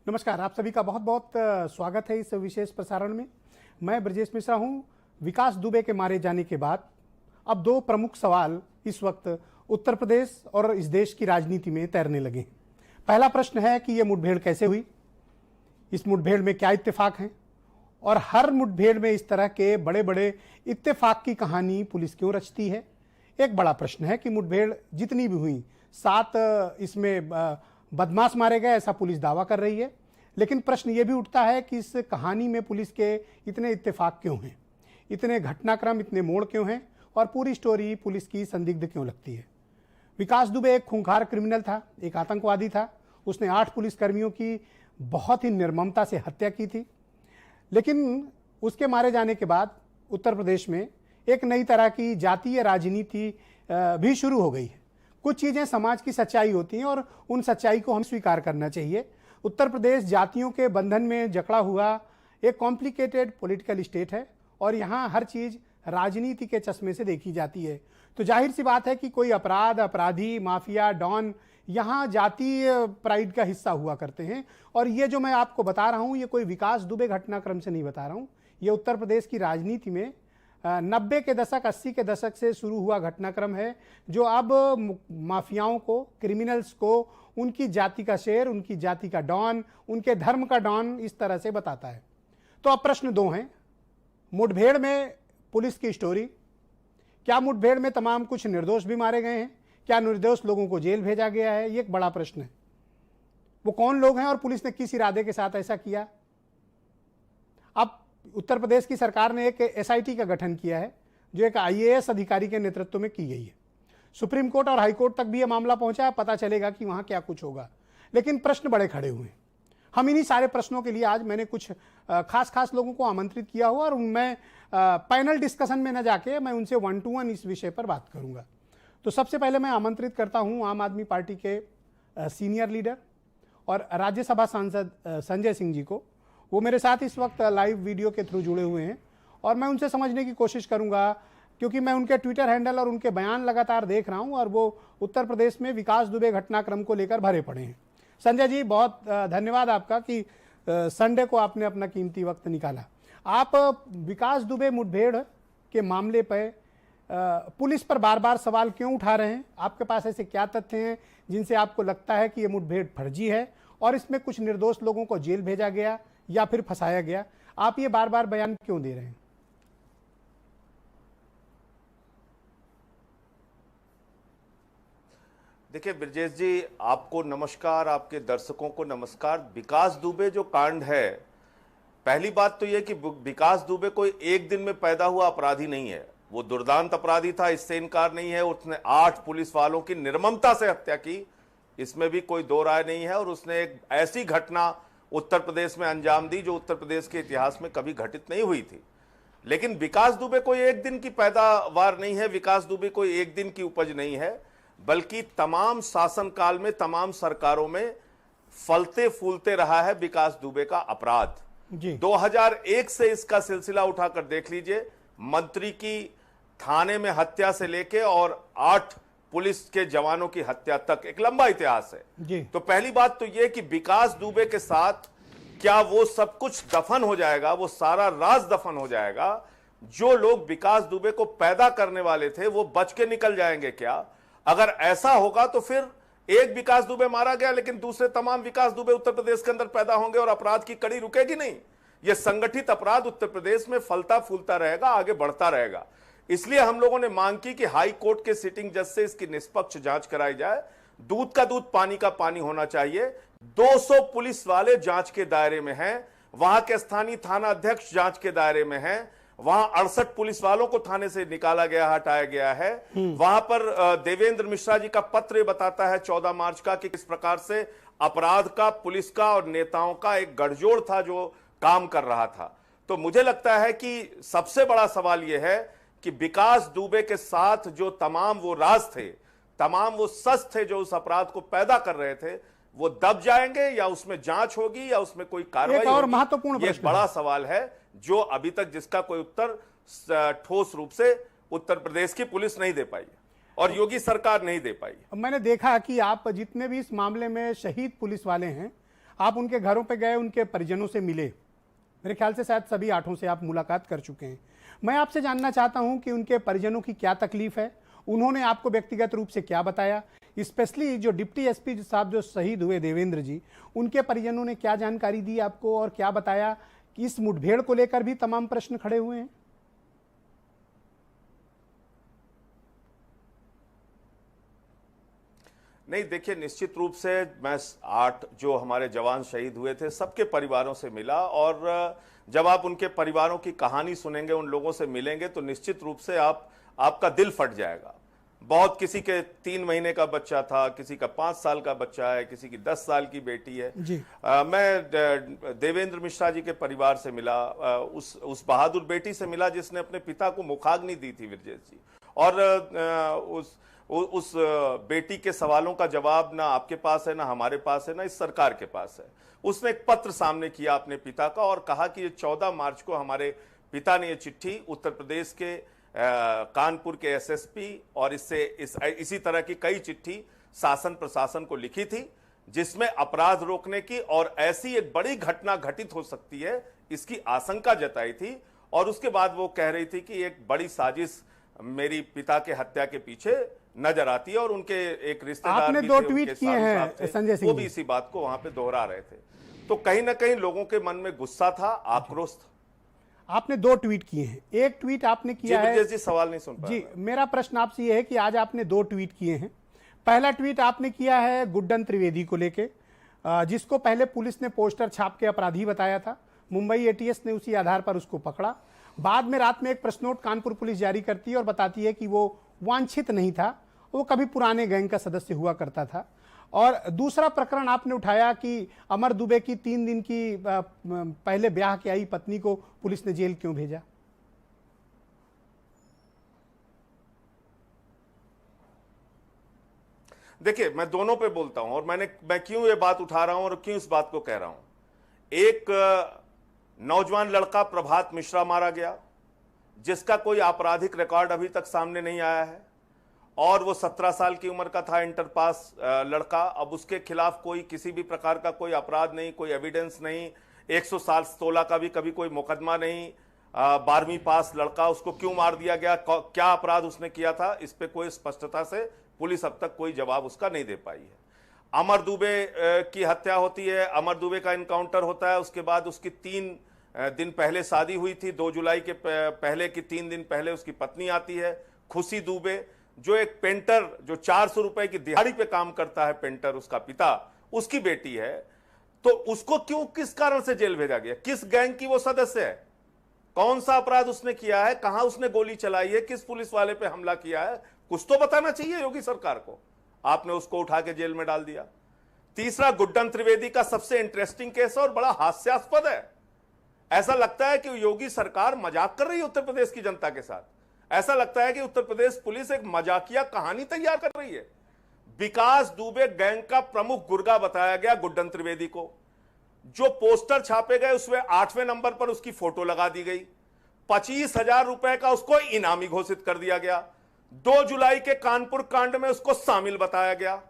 नमस्कार, आप सभी का बहुत बहुत स्वागत है इस विशेष प्रसारण में। मैं ब्रजेश मिश्रा हूं। विकास दुबे के मारे जाने के बाद अब दो प्रमुख सवाल इस वक्त उत्तर प्रदेश और इस देश की राजनीति में तैरने लगे हैं। पहला प्रश्न है कि यह मुठभेड़ कैसे हुई, इस मुठभेड़ में क्या इत्तेफाक हैं, और हर मुठभेड़ में इस तरह के बड़े बड़े इत्तेफाक की कहानी पुलिस क्यों रचती है। एक बड़ा प्रश्न है कि मुठभेड़ जितनी भी हुई 7 इसमें बदमाश मारे गए ऐसा पुलिस दावा कर रही है, लेकिन प्रश्न ये भी उठता है कि इस कहानी में पुलिस के इतने इत्तेफाक क्यों हैं, इतने घटनाक्रम, इतने मोड़ क्यों हैं, और पूरी स्टोरी पुलिस की संदिग्ध क्यों लगती है। विकास दुबे एक खूंखार क्रिमिनल था, एक आतंकवादी था। उसने 8 पुलिसकर्मियों की बहुत ही निर्ममता से हत्या की थी, लेकिन उसके मारे जाने के बाद उत्तर प्रदेश में एक नई तरह की जातीय राजनीति भी शुरू हो गई है। कुछ चीज़ें समाज की सच्चाई होती हैं और उन सच्चाई को हम स्वीकार करना चाहिए। उत्तर प्रदेश जातियों के बंधन में जकड़ा हुआ एक कॉम्प्लिकेटेड पॉलिटिकल स्टेट है और यहाँ हर चीज़ राजनीति के चश्मे से देखी जाती है। तो जाहिर सी बात है कि कोई अपराधी, माफिया, डॉन यहाँ जातीय प्राइड का हिस्सा हुआ करते हैं। और ये जो मैं आपको बता रहा हूँ, ये कोई विकास दुबे घटनाक्रम से नहीं बता रहा हूँ, ये उत्तर प्रदेश की राजनीति में 90 के दशक, 80 के दशक से शुरू हुआ घटनाक्रम है, जो अब माफियाओं को, क्रिमिनल्स को उनकी जाति का शेर, उनकी जाति का डॉन, उनके धर्म का डॉन इस तरह से बताता है। तो अब प्रश्न 2 हैं। मुठभेड़ में पुलिस की स्टोरी, क्या मुठभेड़ में तमाम कुछ निर्दोष भी मारे गए हैं, क्या निर्दोष लोगों को जेल भेजा गया है, ये एक बड़ा प्रश्न है। वो कौन लोग हैं और पुलिस ने किस इरादे के साथ ऐसा किया। अब उत्तर प्रदेश की सरकार ने एक एसआईटी का गठन किया है, जो एक आईएएस अधिकारी के नेतृत्व में की गई है। सुप्रीम कोर्ट और हाई कोर्ट तक भी यह मामला पहुंचा है, पता चलेगा कि वहां क्या कुछ होगा, लेकिन प्रश्न बड़े खड़े हुए हैं। हम इन्हीं सारे प्रश्नों के लिए आज मैंने कुछ खास लोगों को आमंत्रित किया हुआ, और उनमें पैनल डिस्कशन में न जाके मैं उनसे 1 to 1 इस विषय पर बात करूंगा। तो सबसे पहले मैं आमंत्रित करता हूं आम आदमी पार्टी के सीनियर लीडर और राज्यसभा सांसद संजय सिंह जी को। वो मेरे साथ इस वक्त लाइव वीडियो के थ्रू जुड़े हुए हैं और मैं उनसे समझने की कोशिश करूंगा, क्योंकि मैं उनके ट्विटर हैंडल और उनके बयान लगातार देख रहा हूं और वो उत्तर प्रदेश में विकास दुबे घटनाक्रम को लेकर भरे पड़े हैं। संजय जी, बहुत धन्यवाद आपका कि संडे को आपने अपना कीमती वक्त निकाला। आप विकास दुबे मुठभेड़ के मामले पर पुलिस पर बार बार सवाल क्यों उठा रहे हैं? आपके पास ऐसे क्या तथ्य हैं जिनसे आपको लगता है कि ये मुठभेड़ फर्जी है और इसमें कुछ निर्दोष लोगों को जेल भेजा गया या फिर फंसाया गया? आप ये बार बार बयान क्यों दे रहे हैं? देखिए ब्रजेश जी, आपको नमस्कार, आपके दर्शकों को नमस्कार। विकास दुबे जो कांड है, पहली बात तो यह कि विकास दुबे कोई एक दिन में पैदा हुआ अपराधी नहीं है। वो दुर्दांत अपराधी था, इससे इनकार नहीं है। उसने 8 पुलिस वालों की निर्ममता से हत्या की, इसमें भी कोई दो राय नहीं है। और उसने एक ऐसी घटना उत्तर प्रदेश में अंजाम दी जो उत्तर प्रदेश के इतिहास में कभी घटित नहीं हुई थी। लेकिन विकास दुबे कोई एक दिन की पैदावार नहीं है, विकास दुबे कोई एक दिन की उपज नहीं है, बल्कि तमाम शासनकाल में, तमाम सरकारों में फलते फूलते रहा है विकास दुबे का अपराध। 2001 से इसका सिलसिला उठाकर देख लीजिए। मंत्री की थाने में हत्या से लेके और 8 पुलिस के जवानों की हत्या तक एक लंबा इतिहास है। तो पहली बात तो यह कि विकास दुबे के साथ क्या वो सब कुछ दफन हो जाएगा, वो सारा राज दफन हो जाएगा? जो लोग विकास दुबे को पैदा करने वाले थे वो बच के निकल जाएंगे क्या? अगर ऐसा होगा तो फिर एक विकास दुबे मारा गया, लेकिन दूसरे तमाम विकास दुबे उत्तर प्रदेश के अंदर पैदा होंगे और अपराध की कड़ी रुकेगी नहीं। यह संगठित अपराध उत्तर प्रदेश में फलता फूलता रहेगा, आगे बढ़ता रहेगा। इसलिए हम लोगों ने मांग की कि हाई कोर्ट के सिटिंग जज से इसकी निष्पक्ष जांच कराई जाए। दूध का दूध, पानी का पानी होना चाहिए। 200 पुलिस वाले जांच के दायरे में हैं, वहां के स्थानीय थाना अध्यक्ष जांच के दायरे में हैं, वहां 68 पुलिस वालों को थाने से निकाला गया, हटाया गया है। वहां पर देवेंद्र मिश्रा जी का पत्र बताता है 14 मार्च का कि किस प्रकार से अपराध का, पुलिस का और नेताओं का एक गठजोड़ था जो काम कर रहा था। तो मुझे लगता है कि सबसे बड़ा सवाल यह है कि विकास दुबे के साथ जो तमाम वो राज थे, तमाम वो सच थे जो उस अपराध को पैदा कर रहे थे, वो दब जाएंगे या उसमें जांच होगी या उसमें कोई कार्रवाई और महत्वपूर्ण ये बड़ा सवाल है जो अभी तक जिसका कोई उत्तर ठोस रूप से उत्तर प्रदेश की पुलिस नहीं दे पाई और योगी सरकार नहीं दे पाई। मैंने देखा कि आप जितने भी इस मामले में शहीद पुलिस वाले हैं, आप उनके घरों पे गए, उनके परिजनों से मिले। मेरे ख्याल से शायद सभी 8 से आप मुलाकात कर चुके हैं। मैं आपसे जानना चाहता हूं कि उनके परिजनों की क्या तकलीफ है, उन्होंने आपको व्यक्तिगत रूप से क्या बताया, स्पेशली जो डिप्टी एसपी साहब जो शहीद हुए देवेंद्र जी, उनके परिजनों ने क्या जानकारी दी आपको और क्या बताया कि इस मुठभेड़ को लेकर भी तमाम प्रश्न खड़े हुए हैं? नहीं, देखिए, निश्चित रूप से मैं 8 जो हमारे जवान शहीद हुए थे सबके परिवारों से मिला, और जब आप उनके परिवारों की कहानी सुनेंगे, उन लोगों से मिलेंगे, तो निश्चित रूप से आपका दिल फट जाएगा। बहुत, किसी के 3 महीने का बच्चा था, किसी का 5 साल का बच्चा है, किसी की 10 साल की बेटी है। मैं देवेंद्र मिश्रा जी के परिवार से मिला, उस बहादुर बेटी से मिला जिसने अपने पिता को मुखाग्नि दी थी, ब्रजेश जी। और उस बेटी के सवालों का जवाब ना आपके पास है, ना हमारे पास है, ना इस सरकार के पास है। उसने एक पत्र सामने किया अपने पिता का और कहा कि ये 14 मार्च को हमारे पिता ने ये चिट्ठी उत्तर प्रदेश के कानपुर के एसएसपी और इसी तरह की कई चिट्ठी शासन प्रशासन को लिखी थी, जिसमें अपराध रोकने की और ऐसी एक बड़ी घटना घटित हो सकती है इसकी आशंका जताई थी। और उसके बाद वो कह रही थी कि एक बड़ी साजिश मेरी पिता के हत्या के पीछे नजर आती है, और उनके एक रिश्तेदार आपने भी 2 थे, ट्वीट उनके किए साहब हैं थे, संजय सिंह वो भी जी। इसी बात को वहां पे दोहरा रहे थे। तो कहीं ना कहीं लोगों के मन में गुस्सा था, आक्रोश था। आपने 2 ट्वीट किए हैं, एक ट्वीट आपने किया है जी, सवाल नहीं सुन पा जी। मेरा प्रश्न आपसे यह है कि आज आपने 2 ट्वीट किए हैं। पहला ट्वीट आपने किया है गुड्डन त्रिवेदी को लेके, जिसको पहले पुलिस ने पोस्टर छाप के अपराधी बताया था, मुंबई एटीएस ने उसी आधार पर उसको पकड़ा। बाद में रात में एक प्रेस नोट कानपुर पुलिस जारी करती है और बताती है कि वो वांछित नहीं था, वो कभी पुराने गैंग का सदस्य हुआ करता था। और दूसरा प्रकरण आपने उठाया कि अमर दुबे की 3 दिन की पहले ब्याह के आई पत्नी को पुलिस ने जेल क्यों भेजा? देखिए, मैं दोनों पे बोलता हूं, और मैं क्यों ये बात उठा रहा हूं और क्यों इस बात को कह रहा हूं। एक नौजवान लड़का प्रभात मिश्रा मारा गया, जिसका कोई आपराधिक रिकॉर्ड अभी तक सामने नहीं आया है, और वो 17 साल की उम्र का था, इंटर पास लड़का। अब उसके खिलाफ कोई किसी भी प्रकार का कोई अपराध नहीं, कोई एविडेंस नहीं, 116 का भी कभी कोई मुकदमा नहीं। 12वीं पास लड़का, उसको क्यों मार दिया गया, क्या अपराध उसने किया था, इस पे कोई स्पष्टता से पुलिस अब तक कोई जवाब उसका नहीं दे पाई है। अमर दुबे की हत्या होती है, अमर दुबे का इनकाउंटर होता है, उसके बाद उसकी 3 दिन पहले शादी हुई थी, 2 जुलाई के पहले की 3 दिन पहले उसकी पत्नी आती है, खुशी दुबे, जो एक पेंटर, जो 400 रुपए की दिहाड़ी पे काम करता है, पेंटर, उसका पिता, उसकी बेटी है। तो उसको क्यों, किस कारण से जेल भेजा गया, किस गैंग की वो सदस्य है, कौन सा अपराध उसने किया है, कहां उसने गोली चलाई है, किस पुलिस वाले पे हमला किया है, कुछ तो बताना चाहिए योगी सरकार को। आपने उसको उठा के जेल में डाल दिया। तीसरा, गुड्डन त्रिवेदी का सबसे इंटरेस्टिंग केस है और बड़ा हास्यास्पद है। ऐसा लगता है कि योगी सरकार मजाक कर रही है उत्तर प्रदेश की जनता के साथ। ऐसा लगता है कि उत्तर प्रदेश पुलिस एक मजाकिया कहानी तैयार कर रही है। विकास दुबे गैंग का प्रमुख गुर्गा बताया गया गुड्डन त्रिवेदी को। जो पोस्टर छापे गए उसमें 8वें नंबर पर उसकी फोटो लगा दी गई। 25,000 रुपए का उसको इनामी घोषित कर दिया गया। 2 जुलाई के कानपुर कांड में उसको शामिल बताया गया।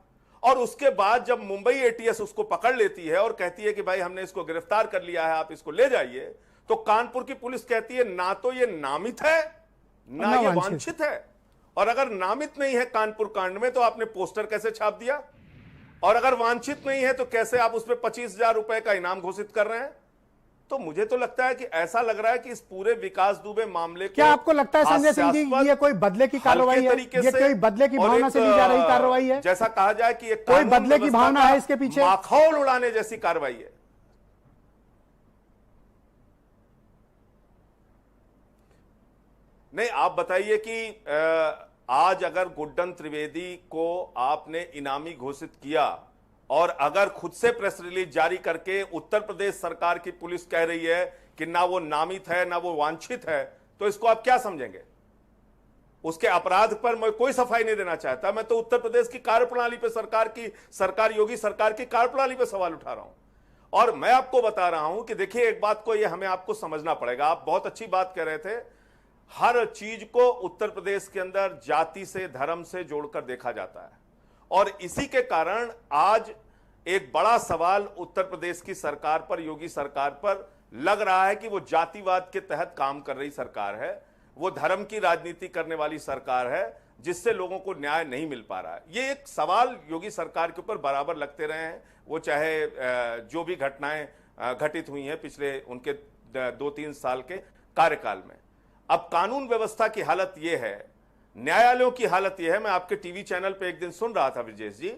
और उसके बाद जब मुंबई एटीएस उसको पकड़ लेती है और कहती है कि भाई हमने इसको गिरफ्तार कर लिया है, आप इसको ले जाइए, तो कानपुर की पुलिस कहती है ना तो ये नामित है ना ये वांछित है। और अगर नामित नहीं है कानपुर कांड में तो आपने पोस्टर कैसे छाप दिया, और अगर वांछित नहीं है तो कैसे आप उसमें 25,000 रुपए का इनाम घोषित कर रहे हैं। तो मुझे तो लगता है कि ऐसा लग रहा है कि इस पूरे विकास दुबे मामले को, क्या आपको लगता है संजय सिंह जी ये कोई बदले की कार्रवाई है, ये कोई बदले की भावना से ली जा रही कार्रवाई है, जैसा कहा जाए कि कोई बदले की भावना है इसके पीछे, माखौल उड़ाने जैसी कार्रवाई है? नहीं, आप बताइए कि आज अगर गुड्डन त्रिवेदी को आपने इनामी घोषित किया और अगर खुद से प्रेस रिलीज जारी करके उत्तर प्रदेश सरकार की पुलिस कह रही है कि ना वो नामित है ना वो वांछित है, तो इसको आप क्या समझेंगे? उसके अपराध पर मैं कोई सफाई नहीं देना चाहता। मैं तो उत्तर प्रदेश की कार्यप्रणाली पे, सरकार योगी सरकार की कार्यप्रणाली पे सवाल उठा रहा हूं। और मैं आपको बता रहा हूं कि देखिए, एक बात को ये हमें आपको समझना पड़ेगा। आप बहुत अच्छी बात कह रहे थे, हर चीज को उत्तर प्रदेश के अंदर जाति से, धर्म से जोड़कर देखा जाता है, और इसी के कारण आज एक बड़ा सवाल उत्तर प्रदेश की सरकार पर, योगी सरकार पर लग रहा है कि वो जातिवाद के तहत काम कर रही सरकार है, वो धर्म की राजनीति करने वाली सरकार है, जिससे लोगों को न्याय नहीं मिल पा रहा है। ये एक सवाल योगी सरकार के ऊपर बराबर लगते रहे हैं, वो चाहे जो भी घटनाएं घटित हुई हैं पिछले उनके 2-3 साल के कार्यकाल में। अब कानून व्यवस्था की हालत ये है, न्यायालयों की हालत यह है, मैं आपके टीवी चैनल पे एक दिन सुन रहा था ब्रजेश जी,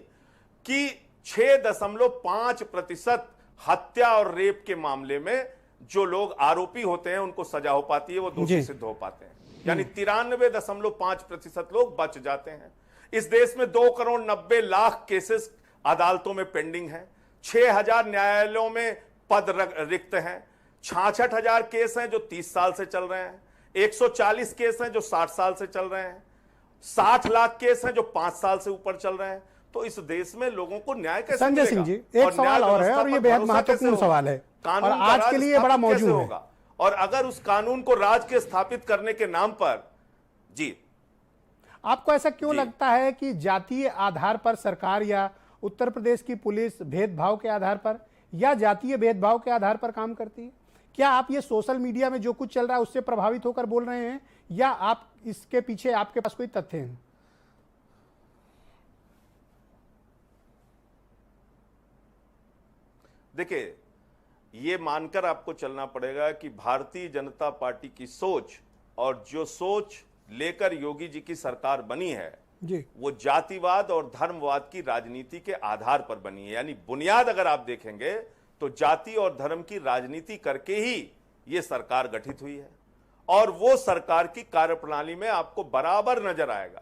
कि 6.5% हत्या और रेप के मामले में जो लोग आरोपी होते हैं उनको सजा हो पाती है, वो दोषी सिद्ध हो पाते हैं, यानी 93.5% लोग बच जाते हैं। इस देश में 2 करोड़ 90 लाख केसेस अदालतों में पेंडिंग हैं, 6,000 न्यायालयों में पद रिक्त हैं, 66,000 केस हैं जो 30 साल से चल रहे हैं, 140 केस हैं जो 60 साल से चल रहे हैं, 60 लाख केस हैं जो 5 साल से ऊपर चल रहे हैं। तो इस देश में लोगों को न्याय कैसे संजय सिंह जी, एक सवाल और है और ये बेहद महत्वपूर्ण सवाल है और आज के लिए बड़ा मौजूद है। और अगर उस कानून को राज के स्थापित करने के नाम पर, जी आपको ऐसा क्यों लगता है कि जातीय आधार पर सरकार या उत्तर प्रदेश की पुलिस भेदभाव के आधार पर या जातीय भेदभाव के आधार पर काम करती है? क्या आप ये सोशल मीडिया में जो कुछ चल रहा है उससे प्रभावित होकर बोल रहे हैं या आप इसके पीछे आपके पास कोई तथ्य हैं? देखिए, ये मानकर आपको चलना पड़ेगा कि भारतीय जनता पार्टी की सोच और जो सोच लेकर योगी जी की सरकार बनी है जी, वो जातिवाद और धर्मवाद की राजनीति के आधार पर बनी है। यानी बुनियाद अगर आप देखेंगे तो जाति और धर्म की राजनीति करके ही ये सरकार गठित हुई है और वो सरकार की कार्यप्रणाली में आपको बराबर नजर आएगा।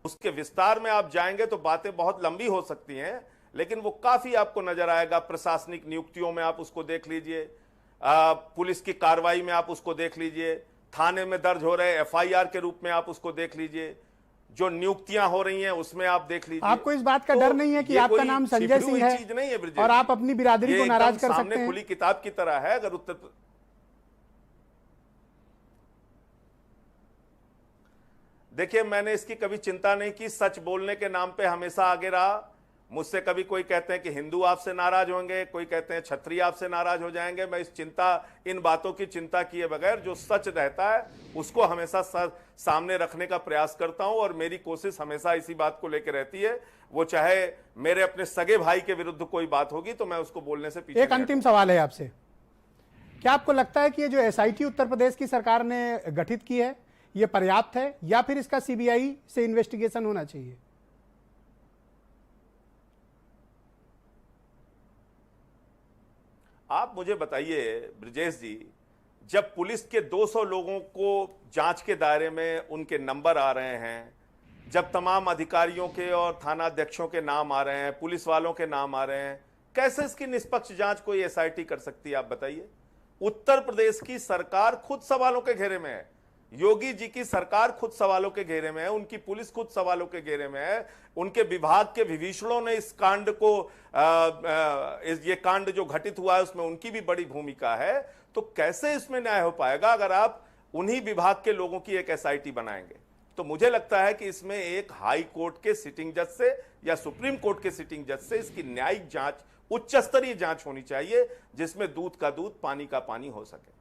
उसके विस्तार में आप जाएंगे तो बातें बहुत लंबी हो सकती हैं, लेकिन वो काफी आपको नजर आएगा। प्रशासनिक नियुक्तियों में आप उसको देख लीजिए, पुलिस की कार्रवाई में आप उसको देख लीजिए, थाने में दर्ज हो रहे एफआईआर के रूप में आप उसको देख लीजिए, जो नियुक्तियां हो रही हैं उसमें आप देख लीजिए। आपको इस बात का डर नहीं है कि आपका नाम संजय सिंह है चीज नहीं है और आप अपनी बिरादरी को नाराज कर सकते हैं? खुली किताब की तरह है। अगर उत्तर देखिए, मैंने इसकी कभी चिंता नहीं की, सच बोलने के नाम पे हमेशा आगे रहा। मुझसे कभी कोई कहते हैं कि हिंदू आपसे नाराज होंगे, कोई कहते हैं क्षत्रिय आपसे नाराज हो जाएंगे। मैं इन बातों की चिंता किए बगैर जो सच रहता है उसको हमेशा सामने रखने का प्रयास करता हूं और मेरी कोशिश हमेशा इसी बात को लेकर रहती है। वो चाहे मेरे अपने सगे भाई के विरुद्ध कोई बात होगी तो मैं उसको बोलने से पीछे। एक अंतिम सवाल है आपसे, क्या आपको लगता है कि ये जो एसआईटी उत्तर प्रदेश की सरकार ने गठित की है ये पर्याप्त है या फिर इसका सीबीआई से इन्वेस्टिगेशन होना चाहिए? आप मुझे बताइए ब्रजेश जी, जब पुलिस के 200 लोगों को जांच के दायरे में उनके नंबर आ रहे हैं, जब तमाम अधिकारियों के और थानाध्यक्षों के नाम आ रहे हैं, पुलिस वालों के नाम आ रहे हैं, कैसे इसकी निष्पक्ष जांच कोई एसआईटी कर सकती है? आप बताइए। उत्तर प्रदेश की सरकार खुद सवालों के घेरे में है, योगी जी की सरकार खुद सवालों के घेरे में है, उनकी पुलिस खुद सवालों के घेरे में है, उनके विभाग के विभीषणों ने इस कांड को ये कांड जो घटित हुआ है उसमें उनकी भी बड़ी भूमिका है। तो कैसे इसमें न्याय हो पाएगा अगर आप उन्हीं विभाग के लोगों की एक एसआईटी बनाएंगे? तो मुझे लगता है कि इसमें एक हाई कोर्ट के सिटिंग जज से या सुप्रीम कोर्ट के सिटिंग जज से इसकी न्यायिक जांच, उच्च स्तरीय जांच होनी चाहिए जिसमें दूध का दूध पानी का पानी हो सके।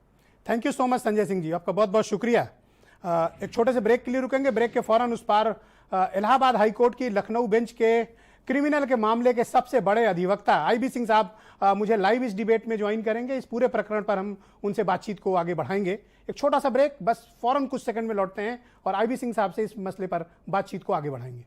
Thank you so much Sanjay Singh ji, आपका बहुत बहुत शुक्रिया। एक छोटे से ब्रेक के लिए रुकेंगे, ब्रेक के फौरन उस पार इलाहाबाद हाईकोर्ट की लखनऊ बेंच के क्रिमिनल के मामले के सबसे बड़े अधिवक्ता आईबी सिंह साहब मुझे लाइव इस डिबेट में ज्वाइन करेंगे। इस पूरे प्रकरण पर हम उनसे बातचीत को आगे बढ़ाएंगे। एक छोटा सा ब्रेक, बस फौरन कुछ सेकंड में लौटते हैं और आईबी सिंह साहब से इस मसले पर बातचीत को आगे बढ़ाएंगे।